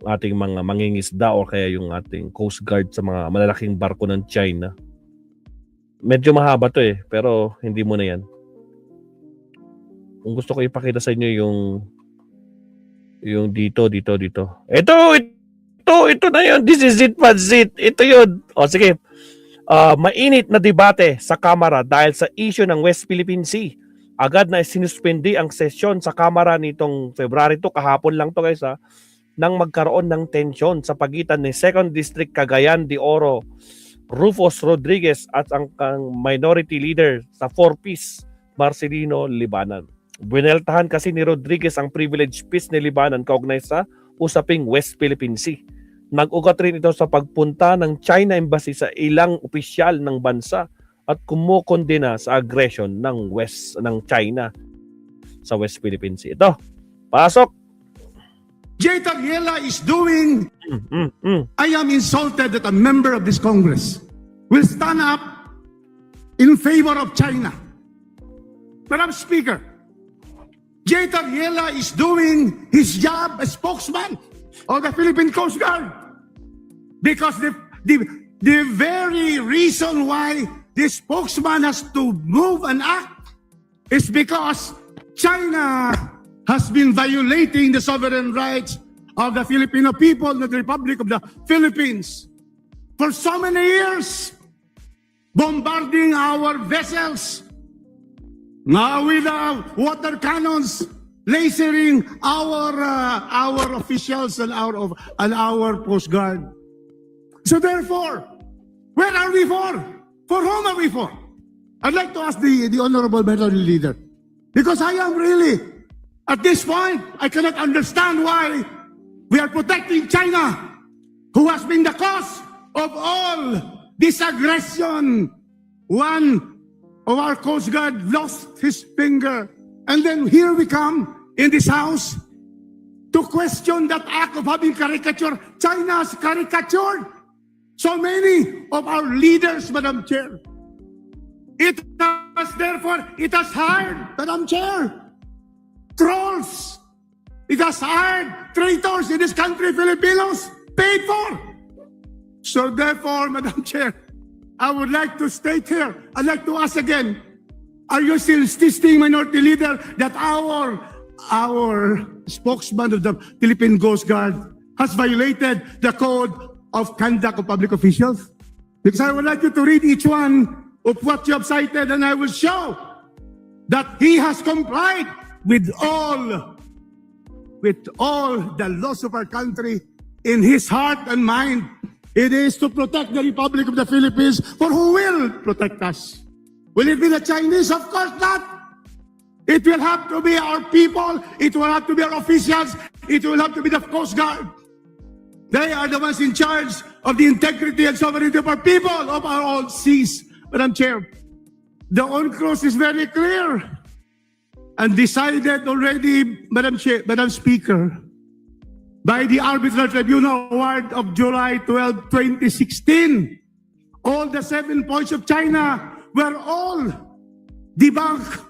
ating mga mangingisda o kaya yung ating Coast Guard sa mga malalaking barko ng China. Medyo mahaba to pero hindi mo na yan. Kung gusto ko ipakita sa inyo yung dito. Ito na yun. This is it, Pansit. Ito yun. O sige. Mainit na debate sa Kamara dahil sa issue ng West Philippine Sea. Agad na sinuspindi ang sesyon sa Kamara nitong February 2, kahapon lang to guys nang magkaroon ng tensyon sa pagitan ni 2nd District Cagayan de Oro Rufus Rodriguez at ang minority leader sa 4-piece Marcelino Libanan. Bineltahan kasi ni Rodriguez ang privilege piece ni Libanan kaugnay sa usaping West Philippine Sea. Nag-ugat rin ito sa pagpunta ng China Embassy sa ilang opisyal ng bansa at kumukondena sa aggression ng China sa West Philippine Sea. Ito, pasok! Jay Tariela is doing, I am insulted that a member of this Congress will stand up in favor of China. Madam Speaker, Jay Tariela is doing his job as spokesman of the Philippine Coast Guard. Because the very reason why this spokesman has to move and act is because China has been violating the sovereign rights of the Filipino people, the Republic of the Philippines, for so many years, bombarding our vessels, now with water cannons, lasering our officials and our Coast Guard. So therefore, where are we for? For whom are we for? I'd like to ask the Honorable Minority Leader, because I am really, at this point, I cannot understand why we are protecting China, who has been the cause of all this aggression. One of our Coast Guard lost his finger. And then here we come in this house to question that act of having caricature. China has caricatured so many of our leaders, Madam Chair. It has hired, Madam Chair, trolls. It has hired traitors in this country, Filipinos, paid for. So therefore, Madam Chair, I would like to state here, I'd like to ask again, are you still insisting, Minority Leader, that our spokesman of the Philippine Coast Guard has violated the code of conduct of public officials? Because I would like you to read each one of what you have cited, and I will show that he has complied with all the laws of our country in his heart and mind. It is to protect the Republic of the Philippines, for who will protect us? Will it be the Chinese? Of course not. It will have to be our people. It will have to be our officials. It will have to be the Coast Guard. They are the ones in charge of the integrity and sovereignty of our people, of our own seas. Madam Chair, the UNCLOS is very clear and decided already, Madam Speaker, by the Arbitral Tribunal Award of July 12, 2016. All the 7 points of China were all debunked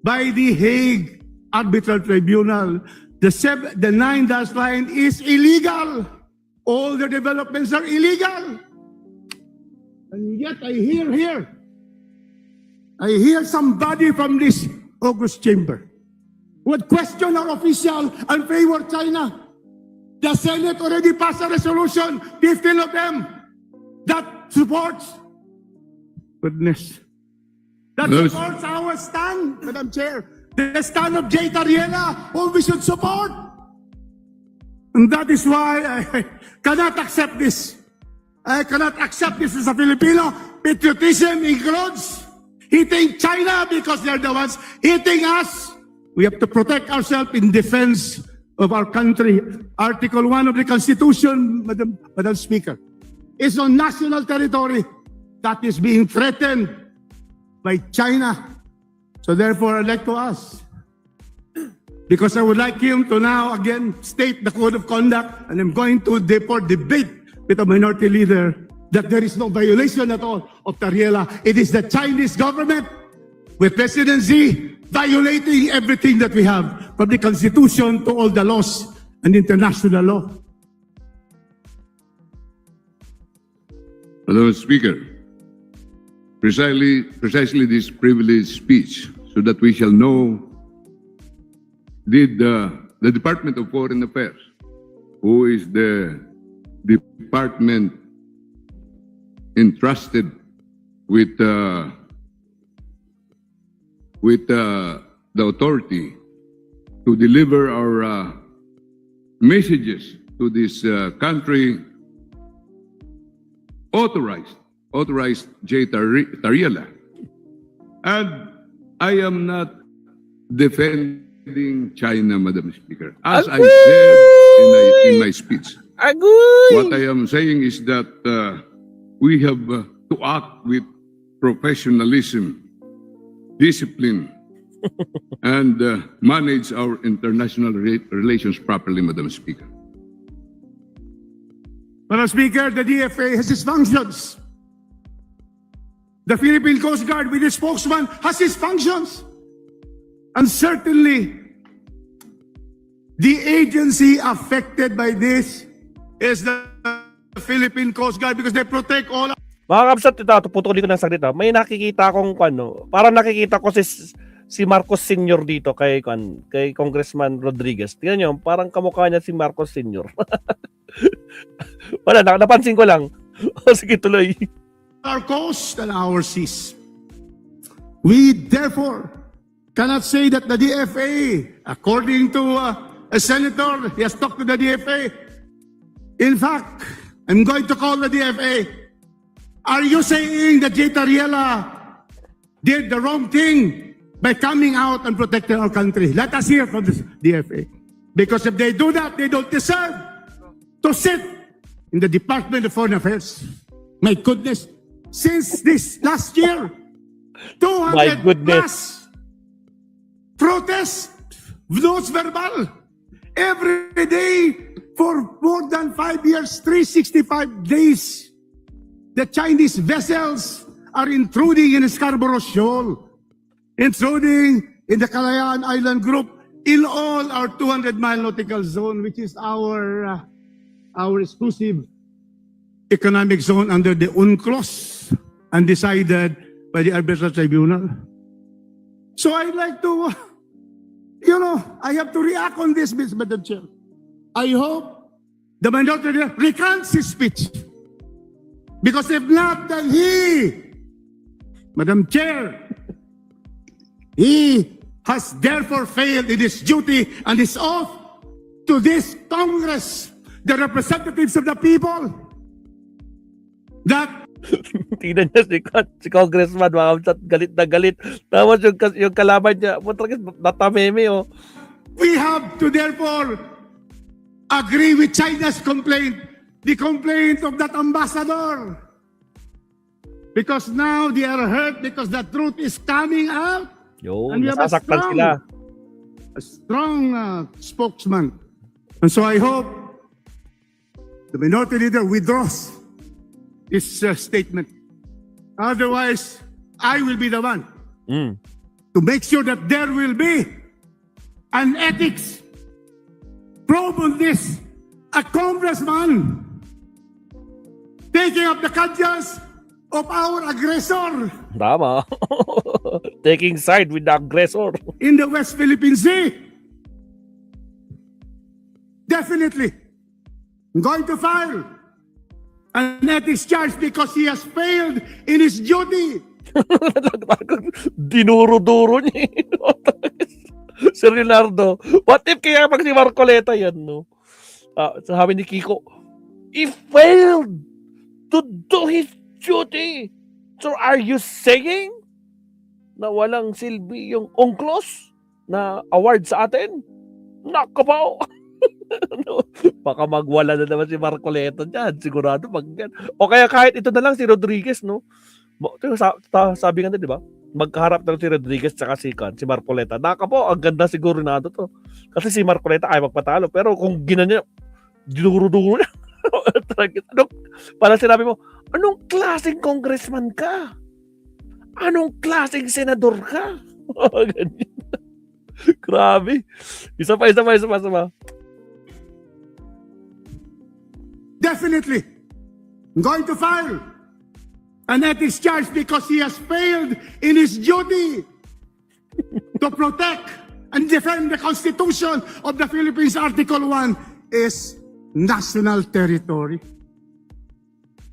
by the Hague Arbitral Tribunal. The 9-dash line is illegal. All the developments are illegal. And yet I hear somebody from this August chamber would question our official and favor China. The Senate already passed a resolution, 15 of them, that supports supports our stand, Madam Chair. The stand of Jay Tariela, whom we should support. And that is why I cannot accept this. I cannot accept this as a Filipino. Patriotism includes hitting China because they're the ones hitting us. We have to protect ourselves in defense of our country. Article 1 of the Constitution, Madam Speaker, is on national territory that is being threatened by China. So therefore, I'd like to ask, because I would like him to now again state the code of conduct, and I'm going to debate with the minority leader that there is no violation at all of Tariela. It is the Chinese government with President Xi violating everything that we have, from the Constitution to all the laws and international law. Madam Speaker, precisely this privileged speech, so that we shall know, did the Department of Foreign Affairs, who is the department entrusted with the authority to deliver our messages to this country, authorized J. Tariela. And I am not defending China, Madam Speaker. As I said in my speech, what I am saying is that we have to act with professionalism, discipline, and manage our international relations properly, Madam Speaker. Madam Speaker, the DFA has its functions. The Philippine Coast Guard with its spokesman has its functions. And certainly, the agency affected by this is the Philippine Coast Guard because they protect all. Mga kapsat, ito, putulin ko ng saglit. May nakikita akong, parang nakikita ko si Marcos Sr. dito kay Congressman Rodriguez. Tingnan nyo, parang kamukha niya si Marcos Sr. Wala, napansin ko lang. Sige, tuloy. Our coast and our seas. We therefore cannot say that the DFA, according to a senator, he has talked to the DFA. In fact, I'm going to call the DFA. Are you saying that J. Tariela did the wrong thing by coming out and protecting our country? Let us hear from the DFA. Because if they do that, they don't deserve to sit in the Department of Foreign Affairs. My goodness. Since this last year, 200 plus protests, notes verbal, every day for more than 5 years, 365 days. The Chinese vessels are intruding in Scarborough Shoal, intruding in the Kalayaan Island Group, in all our 200-mile nautical zone, which is our exclusive economic zone under the UNCLOS and decided by the Arbitral Tribunal. So I'd like to, I have to react on this, Madam Chair. I hope the minority leader recants his speech. Because if not, then Madam Chair, he has therefore failed in his duty and his oath to this Congress, the representatives of the people, that Tingnan niya si Congressman, mga kapsat, galit na galit. Tapos yung kalaban niya, natameme, oh. we have to therefore agree with China's complaint, the complaint of that ambassador. Because now they are hurt because the truth is coming out. Yun, And we have nasasaktan sila. a strong spokesman. And so I hope the minority leader withdraws his statement. Otherwise, I will be the one to make sure that there will be an ethics probe on this. A congressman taking up the cudgels of our aggressor Tama. Taking side with the aggressor. in the West Philippine Sea. Definitely. I'm going to file an ethics charge because he has failed in his duty. Dinuro-duro niya. Si Leonardo. What if kaya pag si Marcoleta yan, no? Sabi ni Kiko, he failed to do his duty. So are you saying na walang silbi yung UNCLOS na award sa atin? Nakapaw. Baka magwala na naman si Marcoleta dyan. Sigurado pag yan. O kaya kahit ito na lang si Rodriguez, no? Sabi nga na, di ba? Magkaharap na si Rodriguez tsaka si Marcoleta. Nakapaw, ang ganda siguro na to. Kasi si Marcoleta ay magpatalo. Pero kung ginanya, dinuro-duro niya. Parang sinabi mo, anong klaseng congressman ka? Anong klaseng senador ka? Ganyan. Grabe. Isa pa. definitely going to file an ethics charge because he has failed in his duty to protect and defend the Constitution of the Philippines. Article 1 is national territory.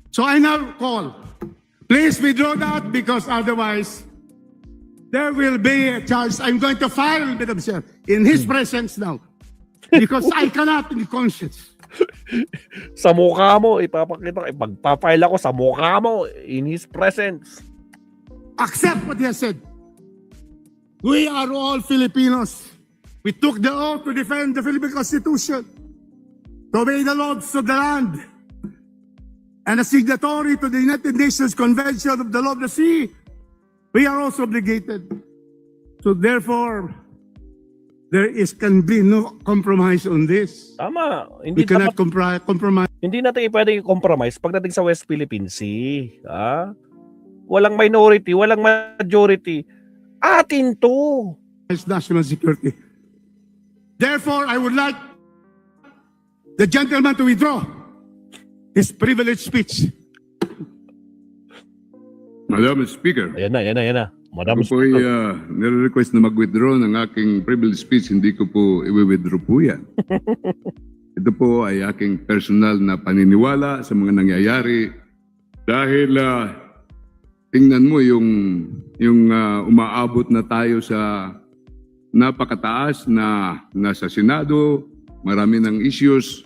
So I now call, please withdraw that because otherwise there will be a charge. I'm going to file, Madam Chair, in his presence now because I cannot in conscience. Sa mukha mo, ipapakita, ipagpapile ako sa mukha mo in his presence. Accept what he has said. We are all Filipinos. We took the oath to defend the Philippine Constitution, to obey the laws of the land, and a signatory to the United Nations Convention of the Law of the Sea. We are also obligated. So therefore, can be no compromise on this. Tama. We cannot compromise. Hindi natin pwede i-compromise pagdating sa West Philippine Sea. Ha? Walang minority, walang majority. Atin to. National security. Therefore, I would like the gentleman to withdraw his privileged speech. Madam Speaker, Ayan na. Madam ako po'y nire-request na mag-withdraw ng aking privilege speech. Hindi ko po i-withdraw po yan. Ito po ay aking personal na paniniwala sa mga nangyayari. Dahil tingnan mo yung umaabot na tayo sa napakataas na nasa Senado, marami ng issues.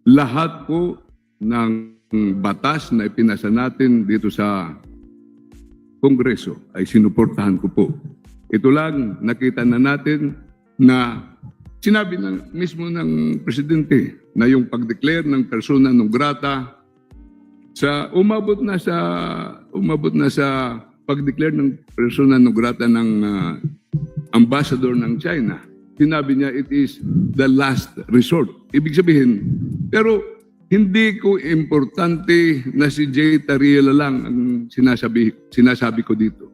Lahat po ng batas na ipinasa natin dito sa Kongreso ay sinuportahan ko po. Ito lang, nakita na natin na sinabi mismo ng Presidente na yung pag-declare ng persona non grata umabot na sa pag-declare ng persona non grata ng ambassador ng China. Sinabi niya it is the last resort. Ibig sabihin, pero hindi ko importante na si Jay Tariela lang ang sinasabi ko dito.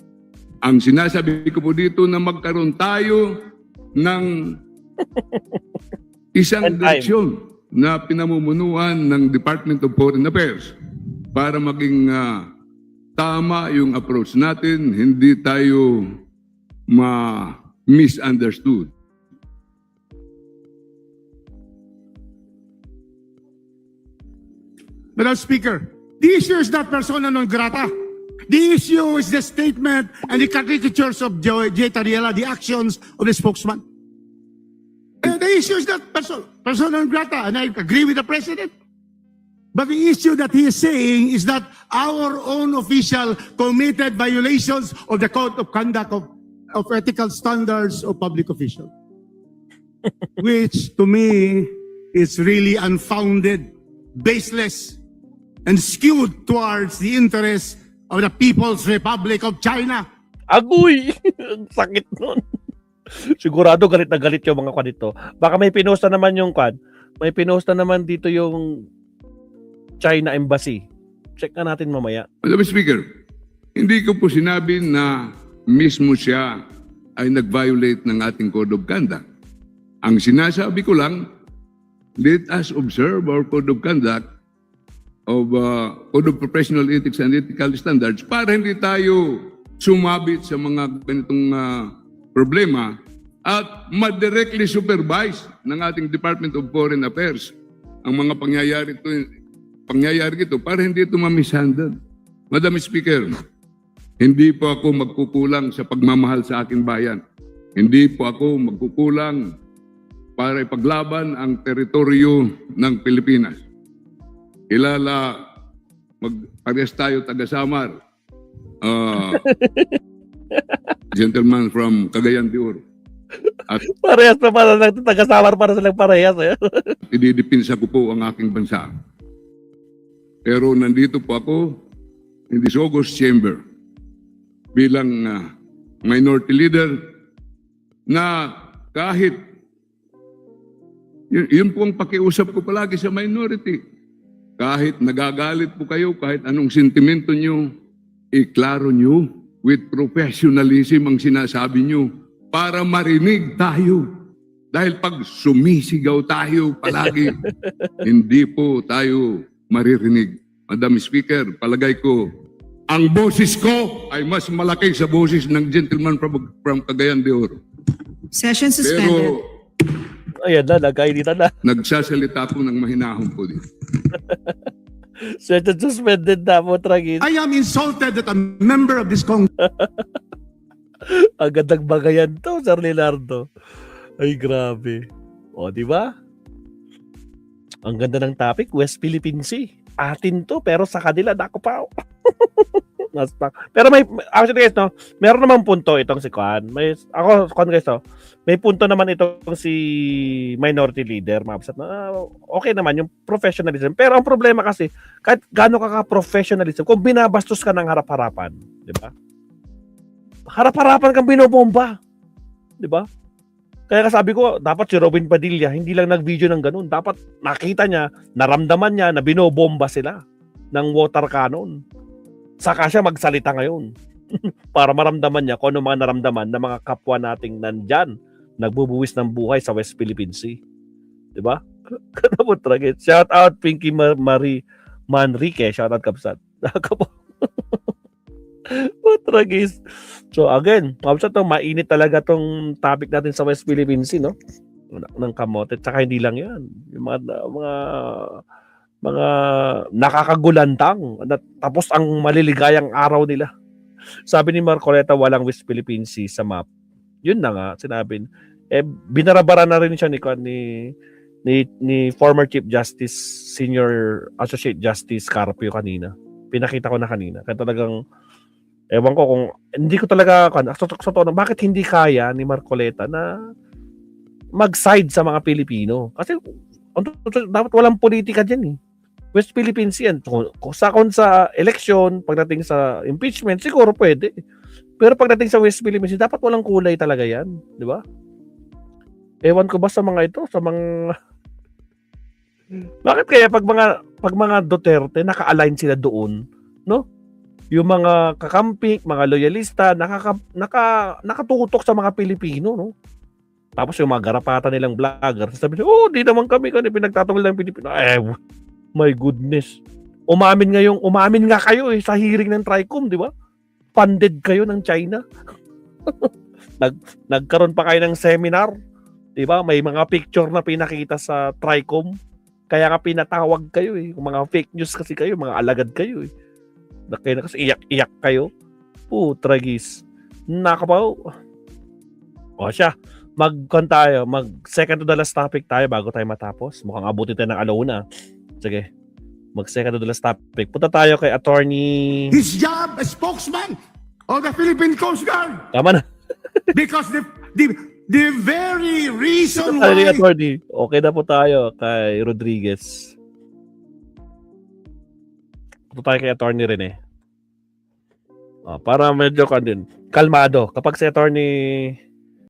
Ang sinasabi ko po dito na magkaroon tayo ng isang direksyon na pinamumunuan ng Department of Foreign Affairs para maging tama yung approach natin, hindi tayo misunderstood. Madam Speaker, the issue is not persona non grata. The issue is the statement and the caricatures of Jay Tariela, the actions of the spokesman. The issue is not persona non grata, and I agree with the President. But the issue that he is saying is that our own official committed violations of the Code of Conduct of Ethical Standards of Public Officials, which to me is really unfounded, baseless, and skewed towards the interests of the People's Republic of China. Agoy! Ang sakit nun. Sigurado galit na galit yung mga kwan dito. Baka may pinost na naman yung kwan. May pinost na naman dito yung China Embassy. Check na natin mamaya. Madam Speaker, hindi ko po sinabi na mismo siya ay nag-violate ng ating Code of Conduct. Ang sinasabi ko lang, let us observe our Code of Conduct of Code of Professional Ethics and Ethical Standards para hindi tayo sumabit sa mga ganitong problema at ma-directly supervise ng ating Department of Foreign Affairs ang mga pangyayari ito para hindi ito ma-mishandle. Madam Speaker, hindi po ako magkukulang sa pagmamahal sa aking bayan. Hindi po ako magkukulang para ipaglaban ang teritoryo ng Pilipinas. Kilala, parehas tayo taga-Samar. Gentleman from Cagayan de Oro. At Parehas na para ng taga-Samar para silang parehas. Eh. ididipinsa ko po ang aking bansa. Pero nandito po ako in this August chamber bilang minority leader na kahit yun po ang pakiusap ko palagi sa minority. Kahit nagagalit po kayo, kahit anong sentimento nyo, iklaro nyo with professionalism ang sinasabi nyo para marinig tayo. Dahil pag sumisigaw tayo palagi, hindi po tayo maririnig. Madam Speaker, palagay ko, ang boses ko ay mas malaki sa boses ng gentleman from Cagayan de Oro. Session suspended. Pero Ayan na, nagkainitan na. nagsasalita po ng mahinahon po din. Session suspended na po, Tragis. I am insulted that a member of this Congress Ang gandang bagayan to, Sir Leonardo. Ay, grabe. O, di ba? Ang ganda ng topic, West Philippine Sea. Atin to, pero sa kanila, dako pa. Pero may, actually guys, no, meron namang punto itong si Kwan. Guys, no, may punto naman itong si minority leader, mabsat na okay naman yung professionalism. Pero ang problema kasi, kahit gaano ka ka-professionalism, kung binabastos ka ng harap-harapan, di ba? Harap-harapan kang binobomba. Di ba? Kaya sabi ko, dapat si Robin Padilla, hindi lang nag-video ng ganun. Dapat nakita niya, naramdaman niya na binobomba sila ng water cannon. Saka siya magsalita ngayon. Para maramdaman niya kung ano mga naramdaman ng mga kapwa nating nandyan, nagbubuwis ng buhay sa West Philippine Sea. Di ba? Kanabot tragit. Shout out Pinky Marie Manrique. Shout out Kapsat. Tragis. So again, kapsat to, mainit talaga tong topic natin sa West Philippine Sea, no? Ng kamote. Tsaka hindi lang yan. Yung mga nakakagulantang. Tapos ang maliligayang araw nila. Sabi ni Marcoleta, walang West Philippine Sea sa map. Yun na nga, sinabi. Binarabara na rin siya ni former Chief Justice, Senior Associate Justice Carpio kanina. Pinakita ko na kanina. Kaya talagang, ewan ko kung, hindi ko talaga, bakit hindi kaya ni Marcoleta na mag-side sa mga Pilipino? Kasi, dapat walang politika dyan eh. West Philippine Sea yan. Kung sa election, pagdating sa impeachment, siguro pwede. Pero pagdating sa West Philippine Sea, dapat walang kulay talaga yan. Di ba? Ewan ko ba sa mga ito? Sa mga... Bakit kaya pag mga Duterte, naka-align sila doon? No? Yung mga kakampik, mga loyalista, nakatutok sa mga Pilipino, no? Tapos yung mga garapata nilang vlogger, sabi nila, di naman kami pinagtatanggol ng Pilipino. My goodness. Umamin nga kayo sa hearing ng TRICOM, di ba? Funded kayo ng China. Nagkaroon pa kayo ng seminar, di ba? May mga picture na pinakita sa TRICOM. Kaya nga pinatawag kayo eh. Mga fake news kasi kayo, mga alagad kayo eh. Kaya kasi iyak kayo. Tragis. Nakapaw. O siya, mag-second to the last topic tayo bago tayo matapos. Mukhang abutin tayo ng alauna. Sige, mag-second to the last topic. Punta tayo kay attorney... his job as spokesman of the Philippine Coast Guard. Tama na. Because the very reason Attorney, why attorney. Okay na po tayo kay Rodriguez. Punta tayo kay attorney rin eh. Para medyo kalmado. Kapag si attorney